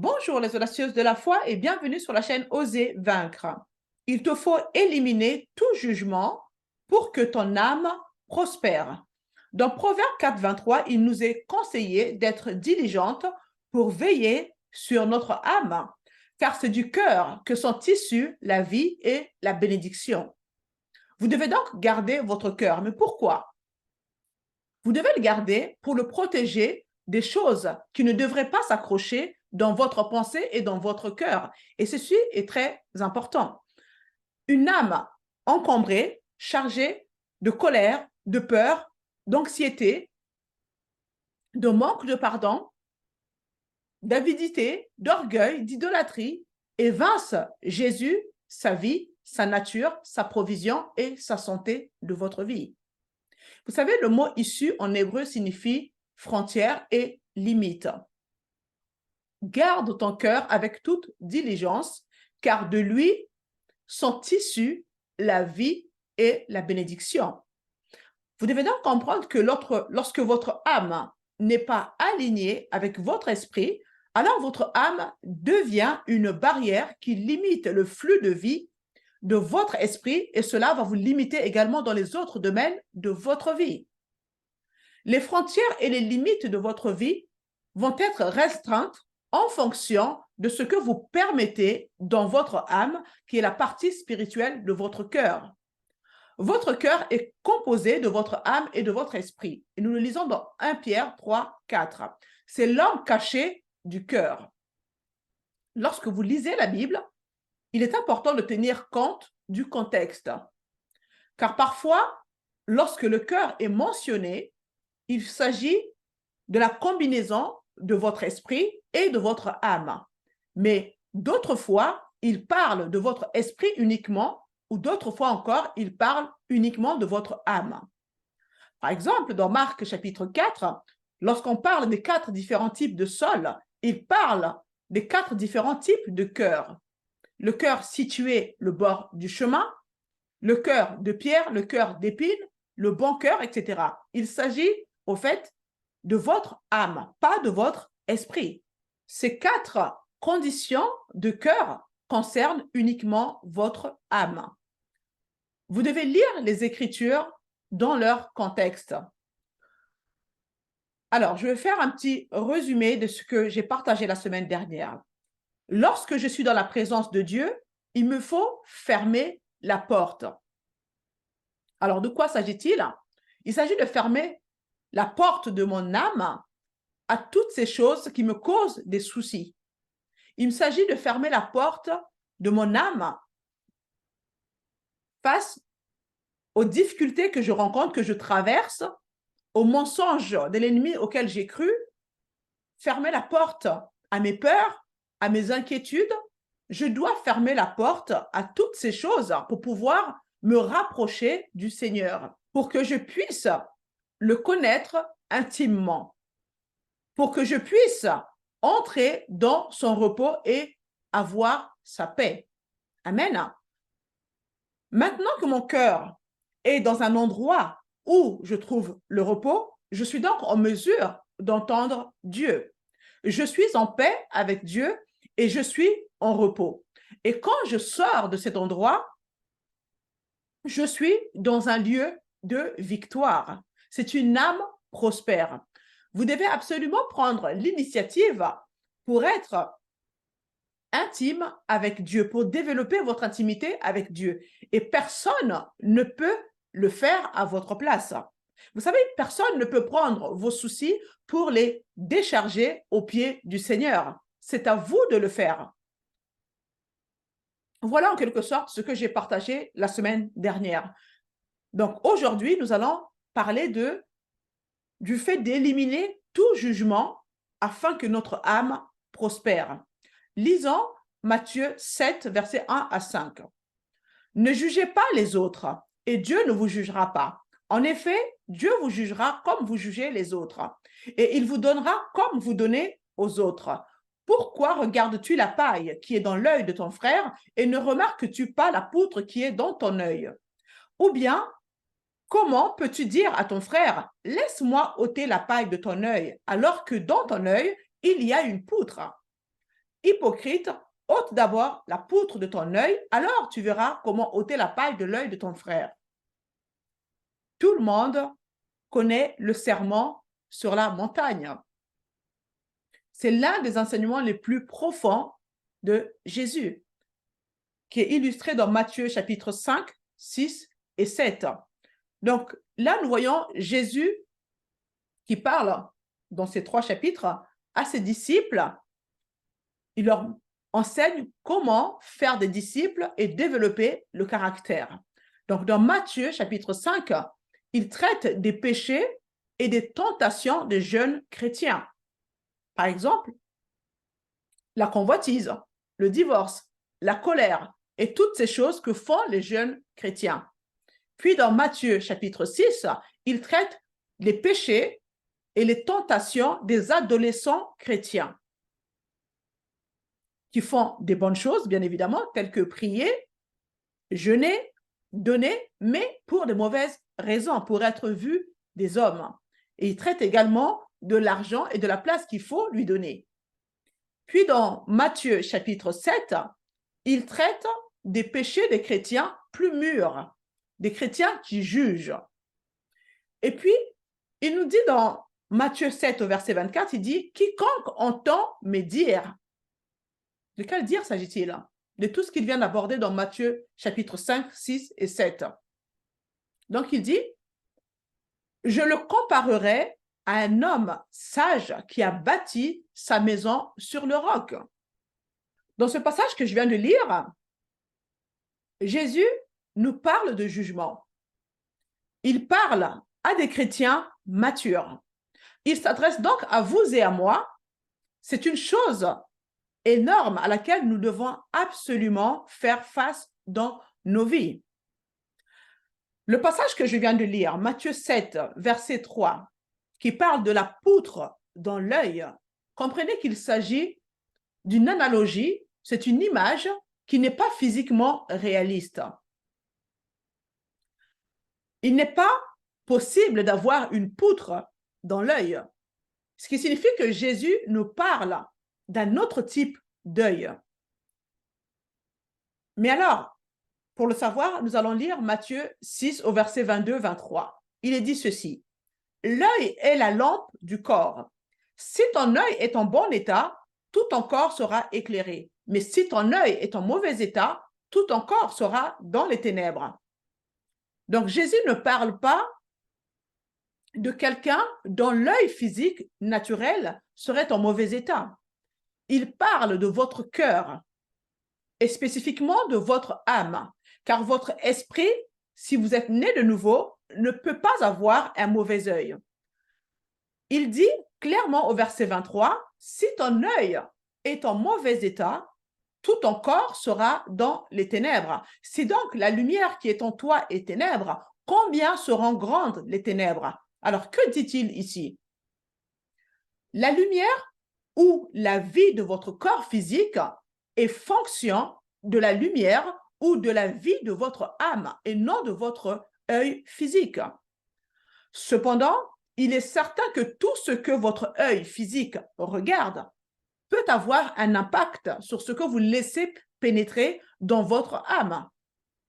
Bonjour les audacieuses de la foi et bienvenue sur la chaîne Oser vaincre. Il te faut éliminer tout jugement pour que ton âme prospère. Dans Proverbe 4, 23, il nous est conseillé d'être diligente pour veiller sur notre âme, car c'est du cœur que sont issues la vie et la bénédiction. Vous devez donc garder votre cœur. Mais pourquoi? Vous devez le garder pour le protéger des choses qui ne devraient pas s'accrocher dans votre pensée et dans votre cœur. Et ceci est très important. Une âme encombrée, chargée de colère, de peur, d'anxiété, de manque de pardon, d'avidité, d'orgueil, d'idolâtrie, évince Jésus, sa vie, sa nature, sa provision et sa santé de votre vie. Vous savez, le mot issu en hébreu signifie frontière et limite. Garde ton cœur avec toute diligence, car de lui sont issus la vie et la bénédiction. Vous devez donc comprendre que lorsque votre âme n'est pas alignée avec votre esprit, alors votre âme devient une barrière qui limite le flux de vie de votre esprit et cela va vous limiter également dans les autres domaines de votre vie. Les frontières et les limites de votre vie vont être restreintes en fonction de ce que vous permettez dans votre âme, qui est la partie spirituelle de votre cœur. Votre cœur est composé de votre âme et de votre esprit. Et nous le lisons dans 1 Pierre 3, 4. C'est l'homme caché du cœur. Lorsque vous lisez la Bible, il est important de tenir compte du contexte. Car parfois, lorsque le cœur est mentionné, il s'agit de la combinaison de votre esprit et de votre âme. Mais d'autres fois, il parle de votre esprit uniquement ou d'autres fois encore, il parle uniquement de votre âme. Par exemple, dans Marc chapitre 4, lorsqu'on parle des 4 différents types de sol, il parle des 4 différents types de cœur. Le cœur situé le bord du chemin, le cœur de pierre, le cœur d'épine, le bon cœur, etc. Il s'agit, au fait, de votre âme, pas de votre esprit. Ces 4 conditions de cœur concernent uniquement votre âme. Vous devez lire les Écritures dans leur contexte. Alors, je vais faire un petit résumé de ce que j'ai partagé la semaine dernière. Lorsque je suis dans la présence de Dieu, il me faut fermer la porte. Alors, de quoi s'agit-il? Il s'agit de fermer la porte de mon âme à toutes ces choses qui me causent des soucis. Il s'agit de fermer la porte de mon âme face aux difficultés que je rencontre, que je traverse, aux mensonges de l'ennemi auquel j'ai cru, fermer la porte à mes peurs, à mes inquiétudes. Je dois fermer la porte à toutes ces choses pour pouvoir me rapprocher du Seigneur, pour que je puisse le connaître intimement, pour que je puisse entrer dans son repos et avoir sa paix. Amen. Maintenant que mon cœur est dans un endroit où je trouve le repos, je suis donc en mesure d'entendre Dieu. Je suis en paix avec Dieu et je suis en repos. Et quand je sors de cet endroit, je suis dans un lieu de victoire. C'est une âme prospère. Vous devez absolument prendre l'initiative pour être intime avec Dieu, pour développer votre intimité avec Dieu. Et personne ne peut le faire à votre place. Vous savez, personne ne peut prendre vos soucis pour les décharger aux pieds du Seigneur. C'est à vous de le faire. Voilà en quelque sorte ce que j'ai partagé la semaine dernière. Donc aujourd'hui, nous allons parler du fait d'éliminer tout jugement afin que notre âme prospère. Lisons Matthieu 7, versets 1 à 5. Ne jugez pas les autres et Dieu ne vous jugera pas. En effet, Dieu vous jugera comme vous jugez les autres et il vous donnera comme vous donnez aux autres. Pourquoi regardes-tu la paille qui est dans l'œil de ton frère et ne remarques-tu pas la poutre qui est dans ton œil? Ou bien, comment peux-tu dire à ton frère, laisse-moi ôter la paille de ton œil, alors que dans ton œil, il y a une poutre? hypocrite, ôte d'abord la poutre de ton œil, alors tu verras comment ôter la paille de l'œil de ton frère. Tout le monde connaît le sermon sur la montagne. C'est l'un des enseignements les plus profonds de Jésus, qui est illustré dans Matthieu chapitre 5, 6 et 7. Donc là, nous voyons Jésus qui parle dans ces 3 chapitres à ses disciples. Il leur enseigne comment faire des disciples et développer le caractère. Donc dans Matthieu chapitre 5, il traite des péchés et des tentations des jeunes chrétiens. Par exemple, la convoitise, le divorce, la colère et toutes ces choses que font les jeunes chrétiens. Puis dans Matthieu chapitre 6, il traite les péchés et les tentations des adolescents chrétiens qui font des bonnes choses, bien évidemment, telles que prier, jeûner, donner, mais pour de mauvaises raisons, pour être vus des hommes. Et il traite également de l'argent et de la place qu'il faut lui donner. Puis dans Matthieu chapitre 7, il traite des péchés des chrétiens plus mûrs, des chrétiens qui jugent. Et puis, il nous dit dans Matthieu 7 au verset 24, il dit « Quiconque entend mes dires ». De quel dire s'agit-il? De tout ce qu'il vient d'aborder dans Matthieu chapitre 5, 6 et 7. Donc, il dit « Je le comparerai à un homme sage qui a bâti sa maison sur le roc. » Dans ce passage que je viens de lire, Jésus nous parle de jugement. Il parle à des chrétiens matures. Il s'adresse donc à vous et à moi. C'est une chose énorme à laquelle nous devons absolument faire face dans nos vies. Le passage que je viens de lire, Matthieu 7, verset 3, qui parle de la poutre dans l'œil, comprenez qu'il s'agit d'une analogie, c'est une image qui n'est pas physiquement réaliste. Il n'est pas possible d'avoir une poutre dans l'œil, ce qui signifie que Jésus nous parle d'un autre type d'œil. Mais alors, pour le savoir, nous allons lire Matthieu 6 au verset 22-23. Il est dit ceci: « L'œil est la lampe du corps. Si ton œil est en bon état, tout ton corps sera éclairé. Mais si ton œil est en mauvais état, tout ton corps sera dans les ténèbres. » Donc Jésus ne parle pas de quelqu'un dont l'œil physique naturel serait en mauvais état. Il parle de votre cœur et spécifiquement de votre âme, car votre esprit, si vous êtes né de nouveau, ne peut pas avoir un mauvais œil. Il dit clairement au verset 23, « Si ton œil est en mauvais état, tout ton corps sera dans les ténèbres. Si donc la lumière qui est en toi est ténèbres, combien seront grandes les ténèbres? » Alors, que dit-il ici? La lumière ou la vie de votre corps physique est fonction de la lumière ou de la vie de votre âme et non de votre œil physique. Cependant, il est certain que tout ce que votre œil physique regarde peut avoir un impact sur ce que vous laissez pénétrer dans votre âme.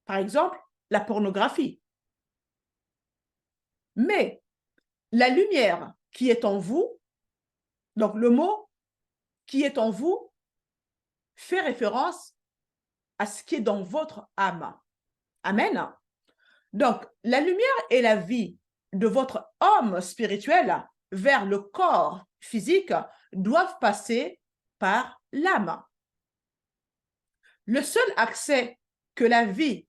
Par exemple, la pornographie. Mais la lumière qui est en vous, donc le mot qui est en vous, fait référence à ce qui est dans votre âme. Amen. Donc, la lumière et la vie de votre homme spirituel vers le corps physique doivent passer par l'âme. Le seul accès que la vie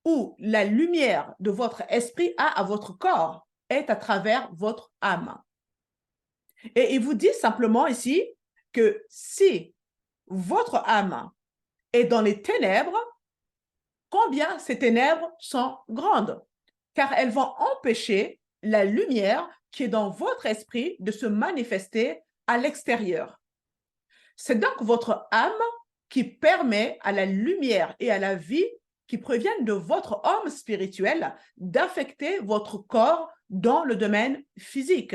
ou la lumière de votre esprit a à votre corps est à travers votre âme. Et il vous dit simplement ici que si votre âme est dans les ténèbres, combien ces ténèbres sont grandes, car elles vont empêcher la lumière qui est dans votre esprit de se manifester à l'extérieur. C'est donc votre âme qui permet à la lumière et à la vie qui proviennent de votre homme spirituel d'affecter votre corps dans le domaine physique.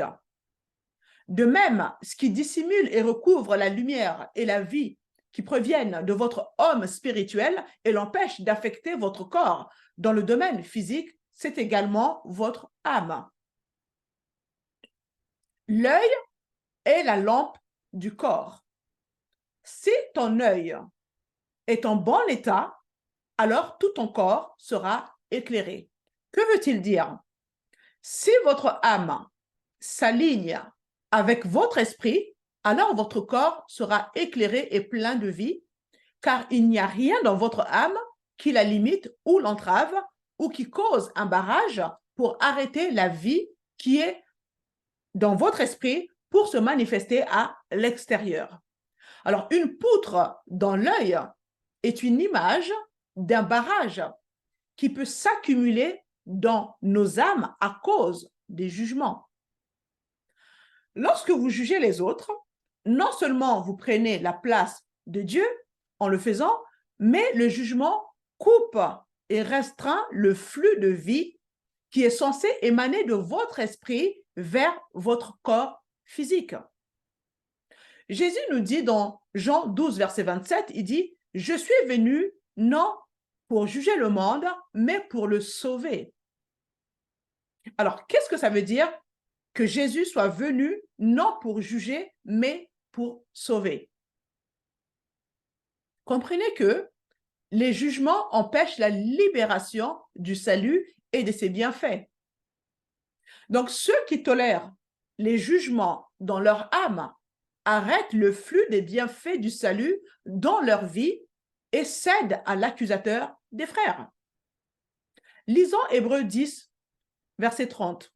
De même, ce qui dissimule et recouvre la lumière et la vie qui proviennent de votre homme spirituel et l'empêche d'affecter votre corps dans le domaine physique, c'est également votre âme. L'œil est la lampe du corps. Si ton œil est en bon état, alors tout ton corps sera éclairé. Que veut-il dire? Si votre âme s'aligne avec votre esprit, alors votre corps sera éclairé et plein de vie, car il n'y a rien dans votre âme qui la limite ou l'entrave ou qui cause un barrage pour arrêter la vie qui est dans votre esprit pour se manifester à l'extérieur. Alors, une poutre dans l'œil est une image d'un barrage qui peut s'accumuler dans nos âmes à cause des jugements. Lorsque vous jugez les autres, non seulement vous prenez la place de Dieu en le faisant, mais le jugement coupe et restreint le flux de vie qui est censé émaner de votre esprit vers votre corps physique. Jésus nous dit dans Jean 12, verset 27, il dit « Je suis venu non pour juger le monde, mais pour le sauver. » Alors, qu'est-ce que ça veut dire que Jésus soit venu non pour juger, mais pour sauver? Comprenez que les jugements empêchent la libération du salut et de ses bienfaits. Donc, ceux qui tolèrent les jugements dans leur âme arrêtent le flux des bienfaits du salut dans leur vie et cèdent à l'accusateur des frères. Lisons Hébreux 10, verset 30.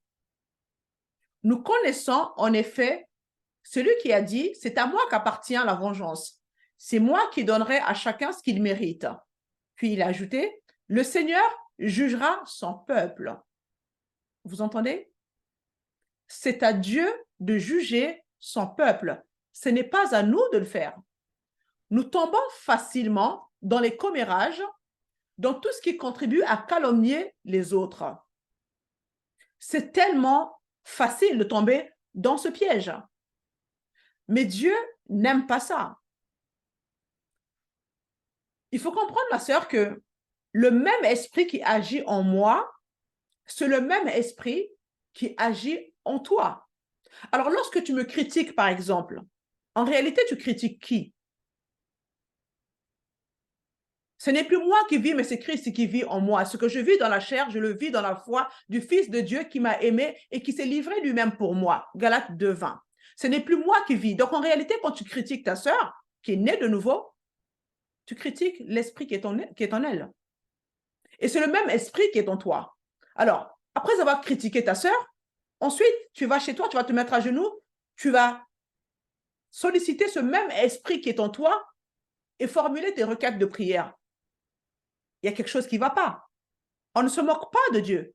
Nous connaissons en effet celui qui a dit « C'est à moi qu'appartient la vengeance. C'est moi qui donnerai à chacun ce qu'il mérite. » Puis il a ajouté « Le Seigneur jugera son peuple. » Vous entendez? C'est à Dieu de juger son peuple. Ce n'est pas à nous de le faire. Nous tombons facilement dans les commérages, dans tout ce qui contribue à calomnier les autres. C'est tellement facile de tomber dans ce piège. Mais Dieu n'aime pas ça. Il faut comprendre, ma sœur, que le même esprit qui agit en moi, c'est le même esprit qui agit en toi. Alors, lorsque tu me critiques, par exemple, en réalité, tu critiques qui? Ce n'est plus moi qui vis, mais c'est Christ qui vit en moi. Ce que je vis dans la chair, je le vis dans la foi du Fils de Dieu qui m'a aimé et qui s'est livré lui-même pour moi. Galates 2:20. Ce n'est plus moi qui vis. Donc, en réalité, quand tu critiques ta sœur, qui est née de nouveau, tu critiques l'esprit qui est en elle. Et c'est le même esprit qui est en toi. Alors, après avoir critiqué ta sœur, ensuite, tu vas chez toi, tu vas te mettre à genoux, tu vas solliciter ce même esprit qui est en toi et formuler tes requêtes de prière. Il y a quelque chose qui ne va pas. On ne se moque pas de Dieu.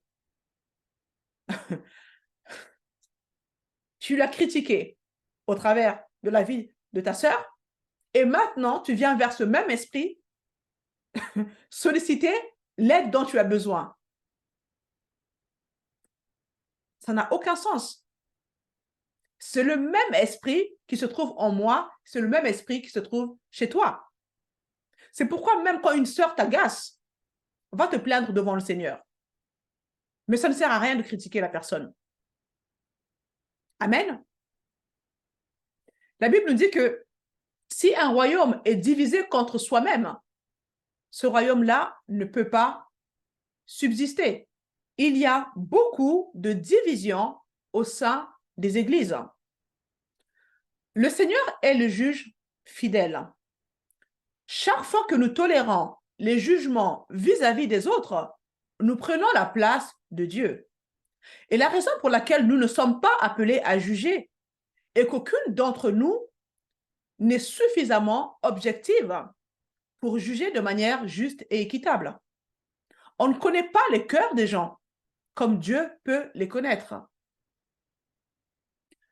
Tu l'as critiqué au travers de la vie de ta sœur et maintenant, tu viens vers ce même esprit solliciter l'aide dont tu as besoin. Ça n'a aucun sens. C'est le même esprit qui se trouve en moi, c'est le même esprit qui se trouve chez toi. C'est pourquoi même quand une sœur t'agace, va te plaindre devant le Seigneur. Mais ça ne sert à rien de critiquer la personne. Amen. La Bible nous dit que si un royaume est divisé contre soi-même, ce royaume-là ne peut pas subsister. Il y a beaucoup de divisions au sein des églises. Le Seigneur est le juge fidèle. Chaque fois que nous tolérons les jugements vis-à-vis des autres, nous prenons la place de Dieu. Et la raison pour laquelle nous ne sommes pas appelés à juger est qu'aucune d'entre nous n'est suffisamment objective pour juger de manière juste et équitable. On ne connaît pas les cœurs des gens comme Dieu peut les connaître.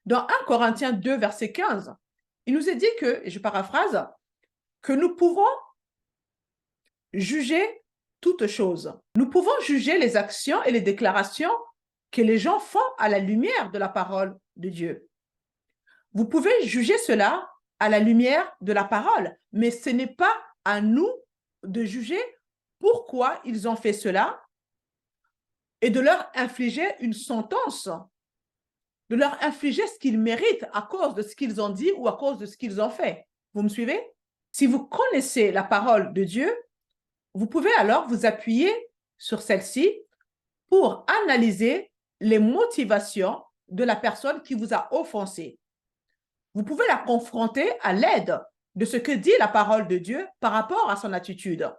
Dans 1 Corinthiens 2, verset 15, il nous est dit que, et je paraphrase, que nous pouvons juger toutes choses. Nous pouvons juger les actions et les déclarations que les gens font à la lumière de la parole de Dieu. Vous pouvez juger cela à la lumière de la parole, mais ce n'est pas à nous de juger pourquoi ils ont fait cela et de leur infliger une sentence, de leur infliger ce qu'ils méritent à cause de ce qu'ils ont dit ou à cause de ce qu'ils ont fait. Vous me suivez? Si vous connaissez la parole de Dieu, vous pouvez alors vous appuyer sur celle-ci pour analyser les motivations de la personne qui vous a offensé. Vous pouvez la confronter à l'aide de ce que dit la parole de Dieu par rapport à son attitude.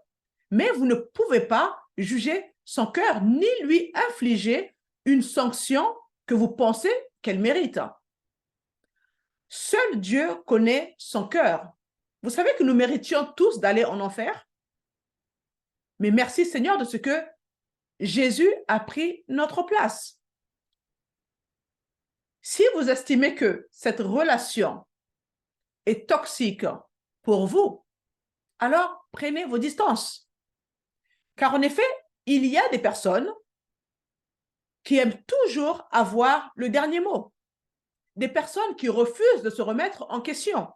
Mais vous ne pouvez pas juger son cœur ni lui infliger une sanction que vous pensez qu'elle mérite. Seul Dieu connaît son cœur. Vous savez que nous méritions tous d'aller en enfer? Mais merci Seigneur de ce que Jésus a pris notre place. Si vous estimez que cette relation est toxique pour vous, alors prenez vos distances. Car en effet, il y a des personnes qui aiment toujours avoir le dernier mot. Des personnes qui refusent de se remettre en question.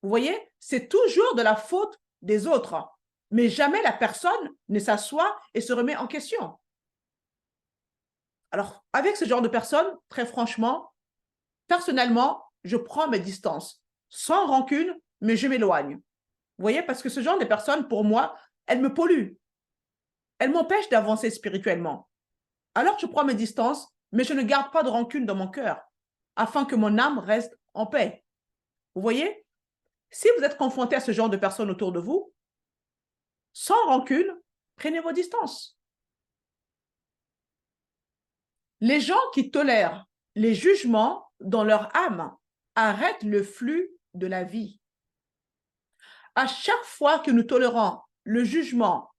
Vous voyez, c'est toujours de la faute des autres. Mais jamais la personne ne s'assoit et se remet en question. Alors, avec ce genre de personnes, très franchement, personnellement, je prends mes distances. Sans rancune, mais je m'éloigne. Vous voyez, parce que ce genre de personnes, pour moi, elles me polluent. Elles m'empêchent d'avancer spirituellement. Alors, je prends mes distances, mais je ne garde pas de rancune dans mon cœur, afin que mon âme reste en paix. Vous voyez? Si vous êtes confronté à ce genre de personnes autour de vous, sans rancune, prenez vos distances. Les gens qui tolèrent les jugements dans leur âme arrêtent le flux de la vie. À chaque fois que nous tolérons le jugement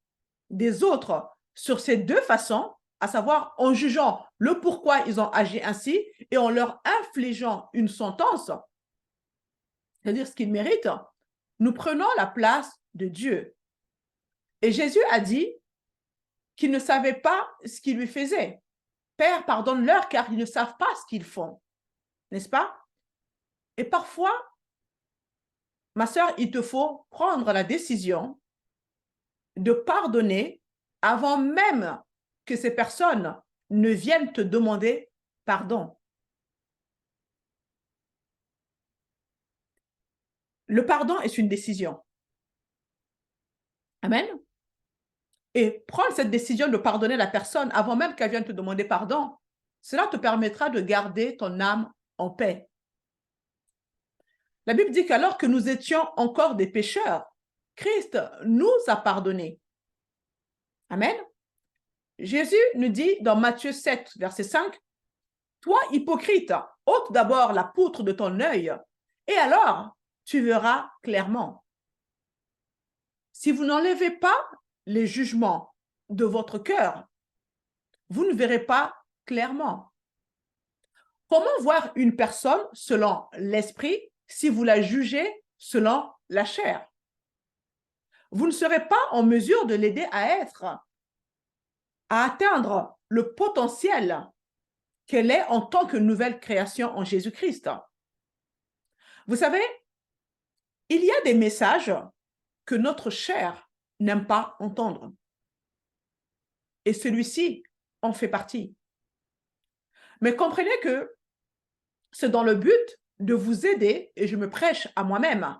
des autres sur ces deux façons, à savoir en jugeant le pourquoi ils ont agi ainsi et en leur infligeant une sentence, c'est-à-dire ce qu'ils méritent, nous prenons la place de Dieu. Et Jésus a dit qu'il ne savait pas ce qu'il lui faisait. Père, pardonne-leur car ils ne savent pas ce qu'ils font. N'est-ce pas? Et parfois, ma sœur, il te faut prendre la décision de pardonner avant même que ces personnes ne viennent te demander pardon. Le pardon est une décision. Amen. Et prendre cette décision de pardonner la personne avant même qu'elle vienne te demander pardon, cela te permettra de garder ton âme en paix. La Bible dit qu'alors que nous étions encore des pécheurs, Christ nous a pardonnés. Amen. Jésus nous dit dans Matthieu 7, verset 5, « Toi, hypocrite, ôte d'abord la poutre de ton œil, et alors tu verras clairement. » Si vous n'enlevez pas les jugements de votre cœur, vous ne verrez pas clairement. Comment voir une personne selon l'esprit si vous la jugez selon la chair? Vous ne serez pas en mesure de l'aider à atteindre le potentiel qu'elle est en tant que nouvelle création en Jésus-Christ. Vous savez, il y a des messages que notre chair n'aime pas entendre. Et celui-ci en fait partie. Mais comprenez que c'est dans le but de vous aider, et je me prêche à moi-même,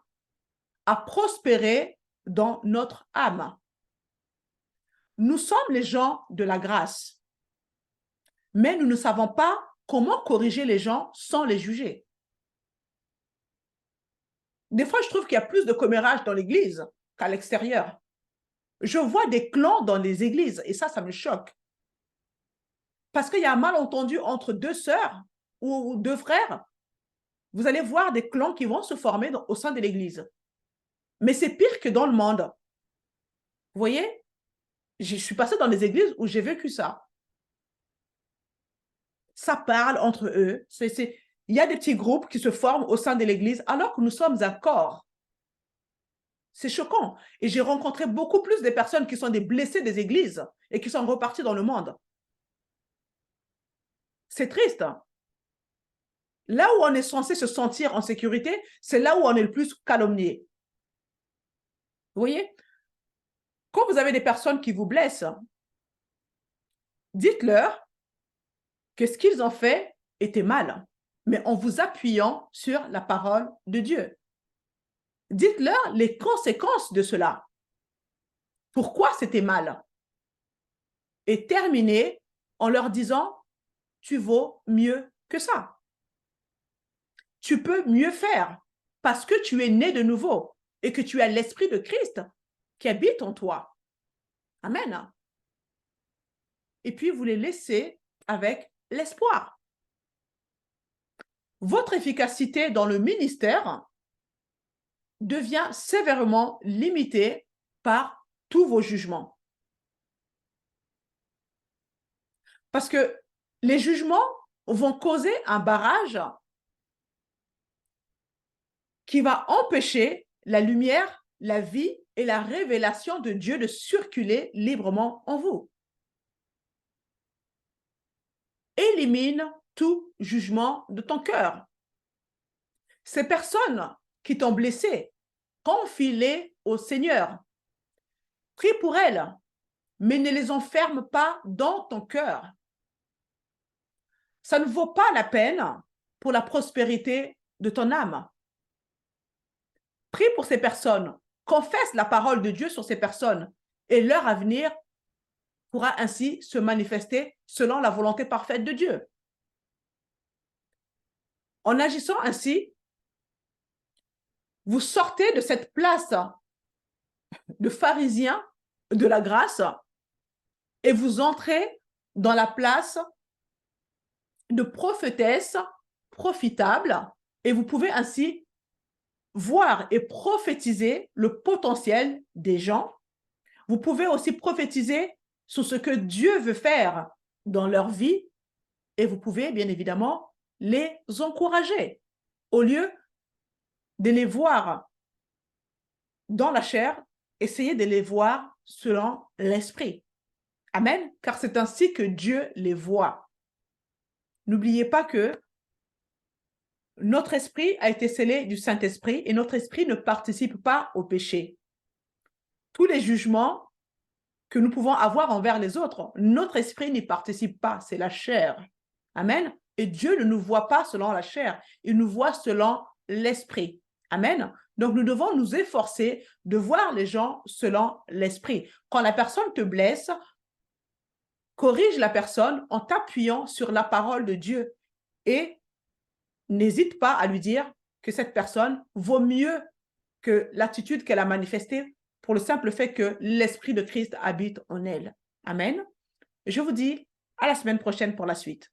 à prospérer dans notre âme. Nous sommes les gens de la grâce, mais nous ne savons pas comment corriger les gens sans les juger. Des fois, je trouve qu'il y a plus de commérage dans l'église qu'à l'extérieur. Je vois des clans dans les églises et ça me choque. Parce qu'il y a un malentendu entre deux sœurs ou deux frères. Vous allez voir des clans qui vont se former au sein de l'église. Mais c'est pire que dans le monde. Vous voyez? Je suis passée dans des églises où j'ai vécu ça. Ça parle entre eux. Il y a des petits groupes qui se forment au sein de l'église alors que nous sommes un corps. C'est choquant. Et j'ai rencontré beaucoup plus de personnes qui sont des blessés des églises et qui sont repartis dans le monde. C'est triste. Là où on est censé se sentir en sécurité, c'est là où on est le plus calomnié. Vous voyez? Quand vous avez des personnes qui vous blessent, dites-leur que ce qu'ils ont fait était mal, mais en vous appuyant sur la parole de Dieu. Dites-leur les conséquences de cela. Pourquoi c'était mal? Et terminez en leur disant, tu vaux mieux que ça. Tu peux mieux faire parce que tu es né de nouveau et que tu as l'Esprit de Christ qui habite en toi. Amen. Et puis, vous les laissez avec l'espoir. Votre efficacité dans le ministère devient sévèrement limitée par tous vos jugements. Parce que les jugements vont causer un barrage qui va empêcher la lumière, la vie et la révélation de Dieu de circuler librement en vous. Élimine tout jugement de ton cœur. Ces personnes qui t'ont blessé, confie-les au Seigneur. Prie pour elles, mais ne les enferme pas dans ton cœur. Ça ne vaut pas la peine pour la prospérité de ton âme. Prie pour ces personnes, confesse la parole de Dieu sur ces personnes et leur avenir pourra ainsi se manifester selon la volonté parfaite de Dieu. En agissant ainsi, vous sortez de cette place de pharisien de la grâce et vous entrez dans la place de prophétesse profitable et vous pouvez ainsi voir et prophétiser le potentiel des gens. Vous pouvez aussi prophétiser sur ce que Dieu veut faire dans leur vie et vous pouvez bien évidemment les encourager au lieu de les voir dans la chair, essayez de les voir selon l'esprit. Amen, car c'est ainsi que Dieu les voit. N'oubliez pas que notre esprit a été scellé du Saint-Esprit et notre esprit ne participe pas au péché. Tous les jugements que nous pouvons avoir envers les autres, notre esprit n'y participe pas, c'est la chair. Amen. Et Dieu ne nous voit pas selon la chair, il nous voit selon l'esprit. Amen. Donc, nous devons nous efforcer de voir les gens selon l'esprit. Quand la personne te blesse, corrige la personne en t'appuyant sur la parole de Dieu et n'hésite pas à lui dire que cette personne vaut mieux que l'attitude qu'elle a manifestée pour le simple fait que l'Esprit de Christ habite en elle. Amen. Je vous dis à la semaine prochaine pour la suite.